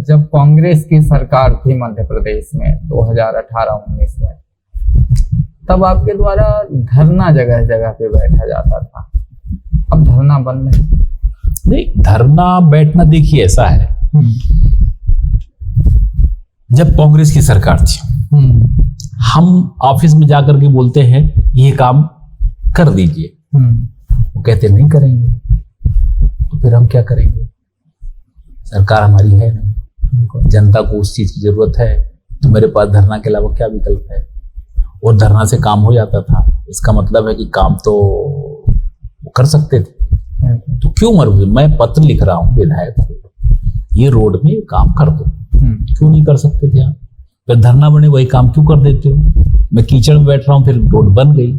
जब कांग्रेस की सरकार थी मध्य प्रदेश में 2018-19 में, तब आपके द्वारा धरना जगह जगह पे बैठा जाता था। अब धरना बंद है। नहीं, धरना बैठना देखिए ऐसा है, जब कांग्रेस की सरकार थी हम ऑफिस में जाकर के बोलते हैं ये काम कर दीजिए, वो कहते नहीं करेंगे, तो फिर हम क्या करेंगे? सरकार हमारी है नहीं, जनता को उस चीज की जरूरत है, तो मेरे पास धरना के अलावा क्या विकल्प है? और धरना से काम हो जाता था, इसका मतलब है कि काम तो वो कर सकते थे, तो क्यों मरूं? मैं पत्र लिख रहा हूं विधायक को, ये रोड में काम कर दो, क्यों नहीं कर सकते थे आप? फिर धरना बने, वही काम क्यों कर देते हो? मैं कीचड़ में बैठ रहा हूँ, फिर रोड बन गई।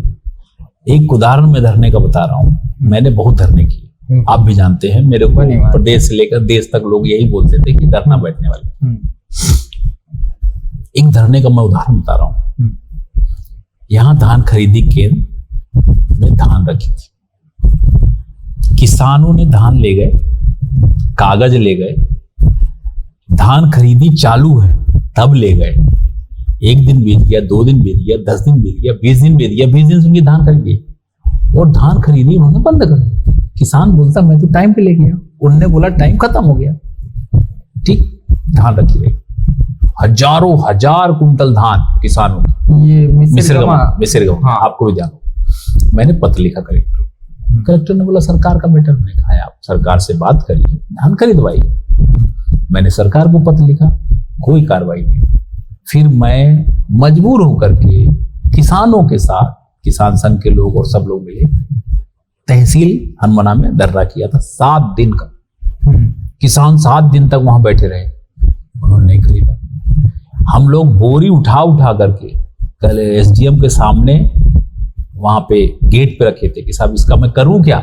एक उदाहरण मैं धरने का बता रहा हूँ, मैंने बहुत धरने किए, आप भी जानते हैं, मेरे को प्रदेश से लेकर देश तक लोग यही बोलते थे कि धरना बैठने वाले। एक धरने का मैं उदाहरण बता रहा हूँ। यहाँ धान खरीदी केंद्र में धान रखी थी, किसानों ने धान ले गए, कागज ले गए, धान खरीदी चालू है तब ले गए। 1 दिन बीत गया, 2 दिन बीत गया, 10 दिन बीत गया, 20 दिन बीत गया, 20 दिन से उनकी धान खरीदी और धान खरीदी उन्होंने बंद कर दी। किसान बोलता मैं तो टाइम पे ले गया, उन्होंने बोला टाइम खत्म हो गया, ठीक, धान रखी रही। हजारों हजार कुंटल धान किसानों की, ये मिसिरगंज, हाँ, आपको भी जानो। मैंने पत्र लिखा कलेक्टर ने बोला सरकार का मैटर, मैंने कहा आप सरकार से बात करिए, धान खरीदवाइए। मैंने सरकार को पत्र लिखा, कोई कार्रवाई नहीं। फिर मैं मजबूर होकर के किसानों के साथ, किसान संघ के लोग और सब लोग मिले, तहसील हनुमाना में धरना किया था 7 दिन का। किसान 7 दिन तक वहां बैठे रहे, उन्होंने नहीं खरीदा। हम लोग बोरी उठा उठा करके कल एसडीएम के सामने वहां पे गेट पे रखे थे कि साहब इसका मैं करूं क्या,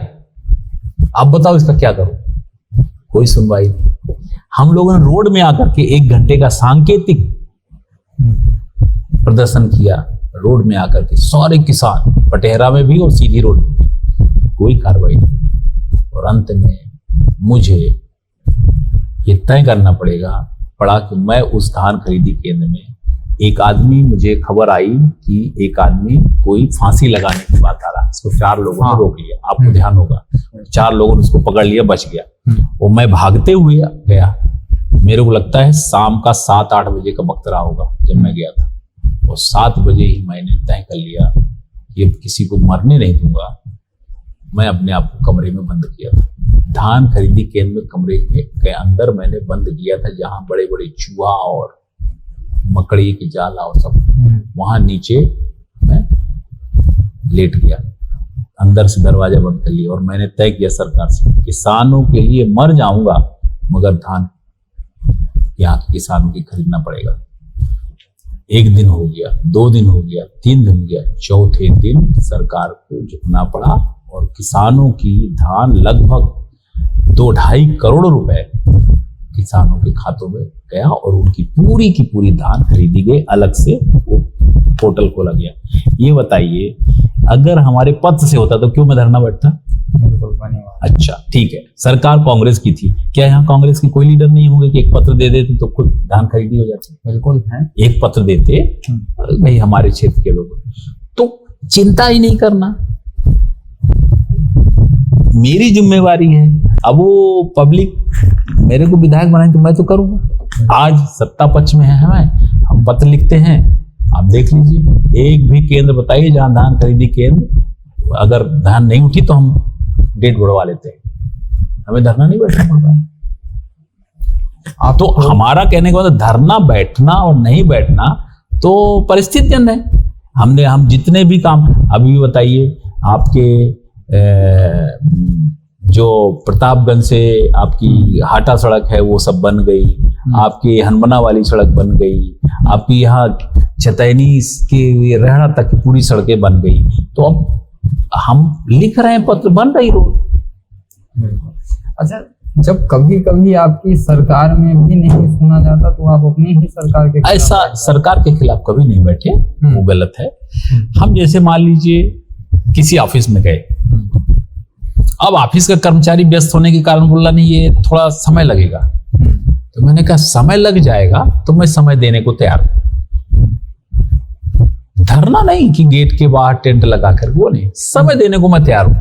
आप बताओ इसका क्या करूं? कोई सुनवाई नहीं। हम लोगों ने रोड में आकर के 1 घंटे का सांकेतिक प्रदर्शन किया, रोड में आकर के सारे किसान, पटेहरा में भी और सीधी रोड में भी, कोई कार्रवाई नहीं। और अंत में मुझे ये तय करना पड़ा कि मैं उस धान खरीदी केंद्र में, एक आदमी, मुझे खबर आई कि एक आदमी कोई फांसी लगाने की बात आ रहा, उसको 4 लोगों ने रोक लिया, आपको ध्यान होगा, 4 लोगों ने उसको पकड़ लिया, बच गया। और मैं भागते हुए गया, मेरे को लगता है शाम का 7-8 बजे का वक्त रहा होगा जब मैं गया था, और 7 बजे ही मैंने तय कर लिया कि किसी को मरने नहीं दूंगा। मैं अपने आप को कमरे में बंद किया था, धान खरीदी केंद्र में कमरे के अंदर मैंने बंद किया था, जहां बड़े बड़े चूहा और मकड़ी के जाला और सब, वहां नीचे मैं लेट गया, अंदर से दरवाजा बंद कर लिया। और मैंने तय किया सरकार से, किसानों के लिए मर जाऊंगा मगर धान यहाँ के किसानों की खरीदना पड़ेगा। 1 दिन हो गया, 2 दिन हो गया, 3 दिन हो गया, 4थे दिन सरकार को झुकना पड़ा और किसानों की धान लगभग 2-2.5 करोड़ रुपए किसानों के खातों में गया और उनकी पूरी की पूरी धान खरीदी गई, अलग से वो पोर्टल खोला गया। ये बताइए अगर हमारे पत्र से होता तो क्यों मैं धरना बैठता? अच्छा ठीक है, सरकार कांग्रेस की थी, क्या यहाँ कांग्रेस की कोई लीडर नहीं होंगे कि एक पत्र दे देते तो खुद धान खरीदी हो जाती? बिल्कुल है, एक पत्र देते भाई हमारे क्षेत्र के लोग, तो चिंता ही नहीं करना, मेरी जिम्मेवारी है। अब वो पब्लिक मेरे को विधायक बनाए तो मैं तो करूंगा। आज सत्ता पक्ष में है हम पत्र लिखते हैं, आप देख लीजिए, एक भी केंद्र बताइए जहां धान खरीदी केंद्र, अगर धान नहीं उठी तो हम डेट बढ़वा लेते हैं, हमें धरना नहीं बैठना पड़ रहा। तो हमारा कहने का मतलब धरना बैठना और नहीं बैठना तो परिस्थिति जन है। हम जितने भी काम, अभी बताइए आपके जो प्रतापगंज से आपकी हाटा सड़क है वो सब बन गई, आपकी हनुमाना वाली सड़क बन गई, आपकी यहाँ चतैनी के रहना तक की पूरी सड़कें बन गई। तो अब हम लिख रहे हैं पत्र, बन रही रोड। अच्छा, जब कभी कभी आपकी सरकार में भी नहीं सुना जाता तो आप अपनी ही सरकार के, ऐसा सरकार के खिलाफ कभी नहीं बैठे, वो गलत है। हम जैसे मान लीजिए किसी ऑफिस में गए, अब ऑफिस का कर्मचारी व्यस्त होने के कारण बोला नहीं ये थोड़ा समय लगेगा, तो मैंने कहा समय लग जाएगा तो मैं समय देने को तैयार हूं। धरना नहीं कि गेट के बाहर टेंट लगा कर, वो नहीं, समय देने को मैं तैयार हूं।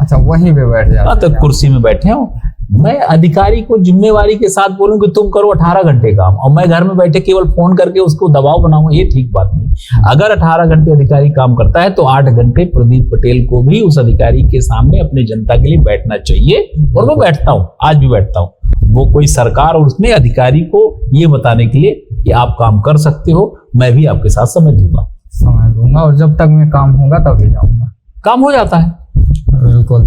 अच्छा, वहीं पे बैठ जाते हाँ, तो हैं। कुर्सी में बैठे हो, मैं अधिकारी को जिम्मेवारी के साथ बोलूं कि तुम करो 18 घंटे काम, और मैं घर में बैठे केवल फोन करके उसको दबाव बनाऊं, ये ठीक बात नहीं। अगर 18 घंटे अधिकारी काम करता है तो 8 घंटे प्रदीप पटेल को भी उस अधिकारी के सामने अपनी जनता के लिए बैठना चाहिए, और वो बैठता हूं, आज भी बैठता हूं। वो कोई सरकार और उसने अधिकारी को ये बताने के लिए कि आप काम कर सकते हो, मैं भी आपके साथ समय दूंगा, और जब तक मैं काम होगा तभी जाऊंगा। काम हो जाता है। बिल्कुल।